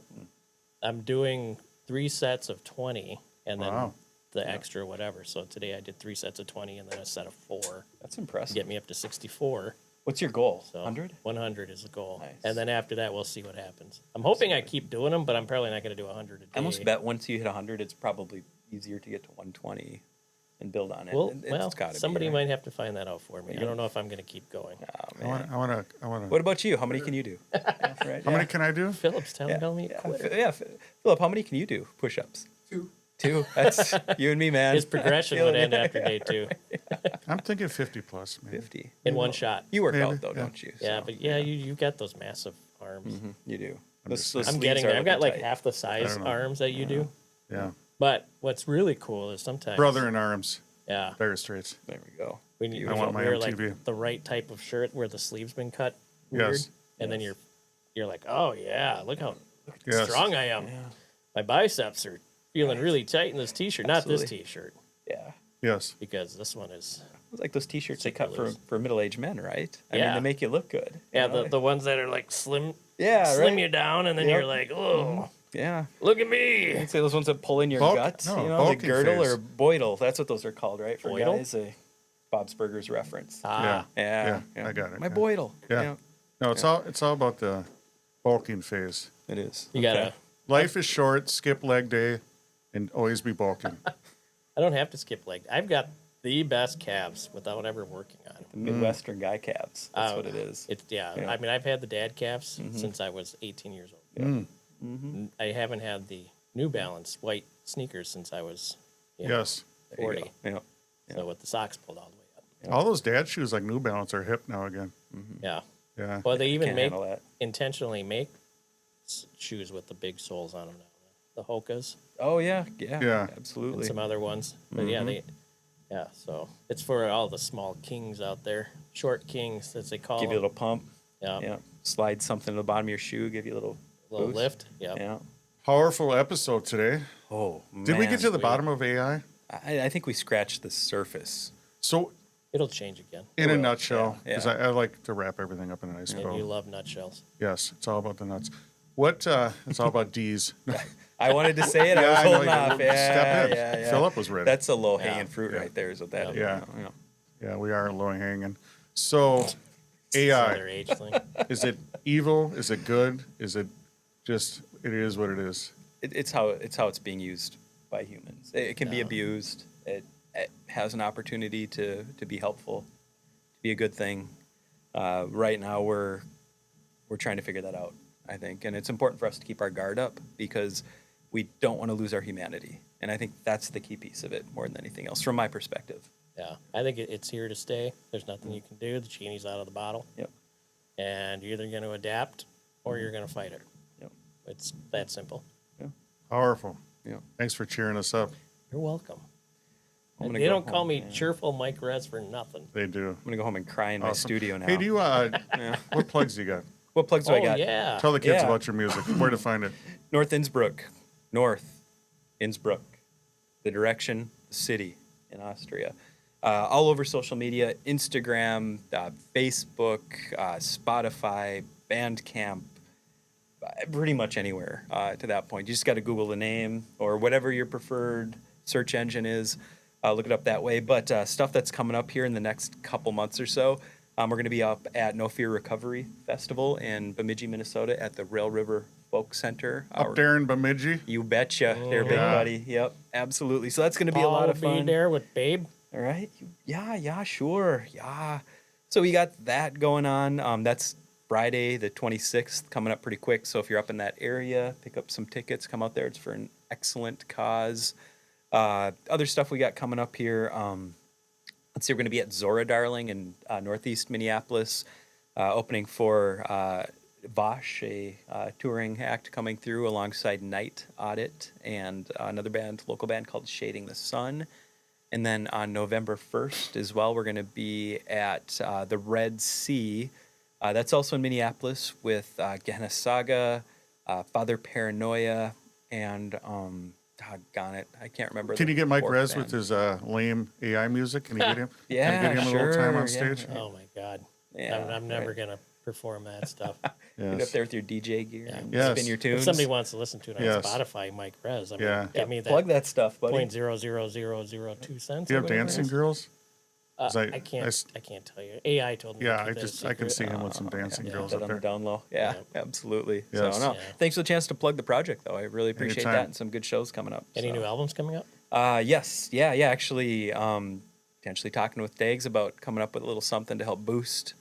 I'm doing 3 sets of 20 and then Wow. the extra whatever. So today I did 3 sets of 20 and then a set of 4 That's to impressive. get me up to 64. What's your goal? So 100? 100 is the goal. Nice. And then after that, we'll see what happens. I'm hoping I keep doing them, but I'm probably not going to do 100 a day. I almost bet once you hit 100, it's probably easier to get to 120 and build on it. Well, It's gotta be, somebody right? might have to find that out for me. I don't know if I'm going to keep going. Oh, I man. want to. What about you? How many can you do? Yeah, right, How many can I do? Philip's telling me to quit. Philip, how many can you do? Push-ups? 2. 2. That's you and me, man. His progression would end after day 2 I'm thinking 50 plus, maybe. 50 in one shot. You work Maybe, out though, yeah. don't you? Yeah, So, but you got those massive arms. you do. just Those I'm sleeves getting are there. I've got looking like tight. half the size don't know. arms that you do. Yeah. But what's really cool is sometimes Brother in arms. Yeah, Dire Straits. There we go. we need I want my wear MTV. like the right type of shirt where the sleeve's been cut weird, Yes. and then you're like, oh yeah, look how Yes. strong I am. My biceps are feeling really tight in this t-shirt. Not this Absolutely. t-shirt Yeah. Yes. because this one is It's like those T-shirts they cut for, Ridiculous. for middle-aged men, right? I mean, Yeah. they make you look good. yeah you know? the ones that are like slim yeah, slim right? you down, and then Yep. you're like, oh, Yeah. look at me. I'd say those ones that pull in your Bulk- guts, no, you know, the bulking girdle phase. or boidle. That's what those are called, right? For Boidle? guys, Bob's Burgers reference. Ah, yeah, I got it, My yeah. boidle. Yeah. No, it's all about the bulking phase. It is. you gotta. Life is short. Skip leg day, and always be bulking. I don't have to skip leg. I've got the best calves without ever working on it. The Midwestern guy calves. That's what it is. It's Yeah. I mean, I've had the dad calves since I was 18 years old. I haven't had the New Balance white sneakers since I was Yes. There you 40. go. Yeah. So with the socks pulled all the way up. All those dad shoes like New Balance are hip now again. Yeah. Yeah. Well, they even Can't make handle that. intentionally make shoes with the big soles on them now. The Hokas Oh yeah, yeah, Yeah. absolutely. and some other ones. But yeah, so it's for all the small kings out there, short kings as they call Give you a them. little pump. Yeah. Yeah. Slide something to the bottom of your shoe. Give you a little Little boost. lift. Yeah. Yeah. Powerful episode today. Oh, Did we man. get to the bottom of AI? I think we scratched the surface. So, It'll change again. in a will, nutshell, yeah, because yeah. I like to wrap everything up in a nice And bow. you love nutshells. Yes, it's all about the nuts. What? It's all about D's. I wanted to say it. I Yeah, was I know holding you off. did. Yeah, Step in. yeah, yeah. Philip was ready. That's a low hanging Yeah. fruit right there. Is what that is. Yeah. You know. Yeah, we are low hanging. So, Another AI, age thing. is it evil? Is it good? Is it just? It is what it is. It's how it's being used by humans. It can be abused. It has an opportunity to be helpful, to be a good thing. Right now, we're trying to figure that out, I think, and it's important for us to keep our guard up because we don't want to lose our humanity, and I think that's the key piece of it more than anything else, from my perspective. Yeah, I think it's here to stay. There's nothing you can do. The genie's out of the bottle, Yep. and you're either going to adapt or you're going to fight it. Yep. It's that simple. Powerful. Yeah. Thanks for cheering us up. You're welcome. I'm gonna They go don't call home, me yeah. cheerful Mike Rez for nothing. They do. I'm gonna go home and cry in my Awesome. studio now. Hey, do you? What plugs do you got? What plugs do Oh I got? yeah. Tell the kids Yeah. about your music. Where to find it? North Innsbruck, the direction, the city in Austria. All over social media, Instagram, Facebook, Spotify, Bandcamp, pretty much anywhere to that point. You just got to Google the name or whatever your preferred search engine is. Look it up that way. But stuff that's coming up here in the next couple months or so, we're going to be up at No Fear Recovery Festival in Bemidji, Minnesota at the Rail River Folk Center. Up there in Bemidji. You betcha, there, big Yeah. buddy. Yep, absolutely. So that's going to be a lot of I'll fun. be there with Babe. All right. Yeah, sure. Yeah. So we got that going on. That's Friday, the 26th, coming up pretty quick. So if you're up in that area, pick up some tickets. Come out there. It's for an excellent cause. Other stuff we got coming up here. Let's see, we're going to be at Zora Darling in northeast Minneapolis, opening for Vosh, a touring act coming through alongside Night Audit and another band, local band called Shading the Sun. And then on November 1st as well, we're going to be at the Red Sea. That's also in Minneapolis with Gehenna Saga, Father Paranoia, and doggone it, I can't remember. Can you get Mike fourth Rez band. with his lame AI music? Can you get him? Yeah, Can you get him a little time on sure, stage? yeah. Oh my God. Yeah, I'm never right. gonna perform that stuff. Get up Yes. there with your DJ gear and Yes. spin your If tunes. somebody wants to listen to it on Yes. Spotify, Mike Rez, I mean, Yeah. give me that Plug that stuff, buddy. 0.00002 cents. Do you or have whatever it Dancing is. Girls? 'Cause I can't tell you. AI told me. Yeah, to keep that a I can secret. see him with some Dancing Girls That up on the there. down low. Yeah, absolutely. Yes. So no, Yeah. thanks for the chance to plug the project, though. I really appreciate Anytime. that, and some good shows coming up. Any so. new albums coming up? Yes, yeah. Actually, potentially talking with Dags about coming up with a little something to help boost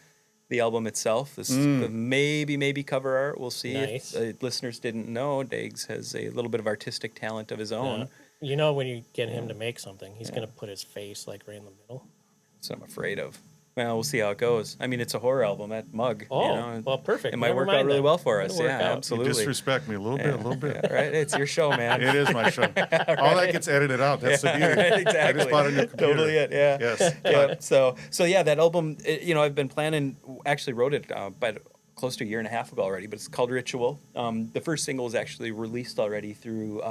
the album itself. This maybe cover art. We'll see. Nice. If listeners didn't know, Dags has a little bit of artistic talent of his own. You know, when you get him to make something, he's gonna put his face like right in the middle. So I'm afraid of. Well, we'll see how it goes. I mean, it's a horror album, that mug. Oh, you know, well, perfect. It might Never work out mind really then. well for It'll us. work Yeah, out. You absolutely. disrespect me a little bit, Yeah, right? It's your show, man. It is my show. All that gets edited out. That's the beauty. Right, I exactly. just bought a new computer. Totally it. Yeah. Yes. Yeah. So yeah, that album. I've been planning. Actually, wrote it about close to a year and a half ago already. But it's called Ritual. The first single is actually released already through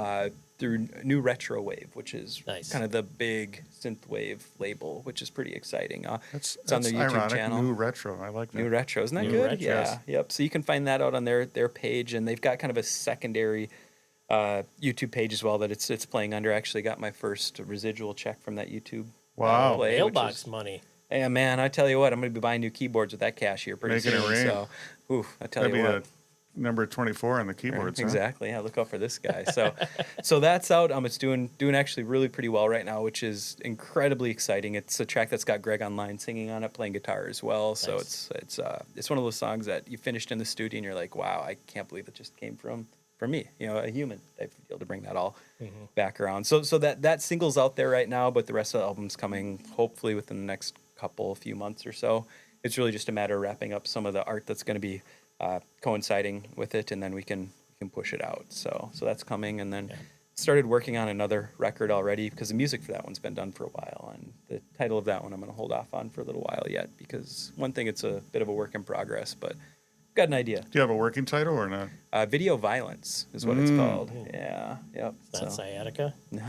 New Retro Wave, which is Nice. kind of the big synthwave label, which is pretty exciting. That's it's on their YouTube ironic. channel. New retro. I like that. New Retro, isn't that New good? Retro. Yeah, yep. So you can find that out on their page, and they've got kind of a secondary YouTube page as well that it's playing under. I actually got my first residual check from that YouTube. Wow. play, which Mailbox is- money. Hey man, I tell you what, I'm going to be buying new keyboards with that cash here pretty Making it soon. rain. So, I tell That'd you be what. number 24 on the keyboards. huh? Exactly. Yeah, look out for this guy. So that's out. It's doing actually really pretty well right now, which is incredibly exciting. It's a track that's got Greg online singing on it, playing guitar as well. So Nice. it's one of those songs that you finished in the studio and you're like, wow, I can't believe it just came from me, a human type of deal, to bring that all back around. So that single's out there right now, but the rest of the album's coming hopefully within the next few months or so. It's really just a matter of wrapping up some of the art that's going to be coinciding with it, and then we can push it out. So that's coming, and then started working on another record already because the music for that one's been done for a while, and the title of that one I'm going to hold off on for a little while yet because one thing, it's a bit of a work in progress, but got an idea. Do you have a working title or not? Video Violence is what it's called. Yeah, yep. Not sciatica. No,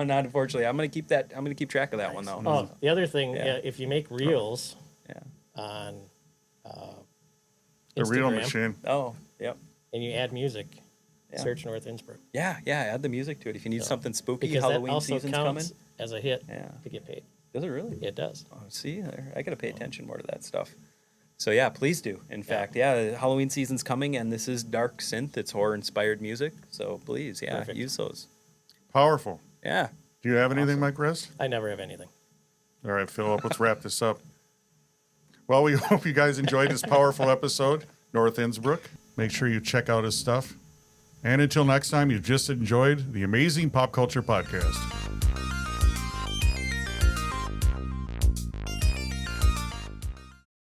not unfortunately. I'm gonna keep that. I'm gonna keep track of that one though. Oh, the other thing, Yeah. if you make reels Yeah. on The Instagram real machine. Oh, yep. and you add music, Yeah. search North Innsbruck. Yeah. Add the music to it if you need something spooky. Because Halloween that also season's coming. counts as a hit Yeah. to get paid. Does it really? It does. Oh, see, I gotta pay attention more to that stuff. So yeah, please do. In fact, the Halloween season's coming, and this is dark synth. It's horror-inspired music. So please, Perfect. use those. Powerful. Yeah. Do you have anything, Mike Rez? I never have anything. All right, Philip, let's wrap this up. Well, we hope you guys enjoyed this powerful episode, North Innsbruck. Make sure you check out his stuff. And until next time, you've just enjoyed the amazing Pop Culture Podcast.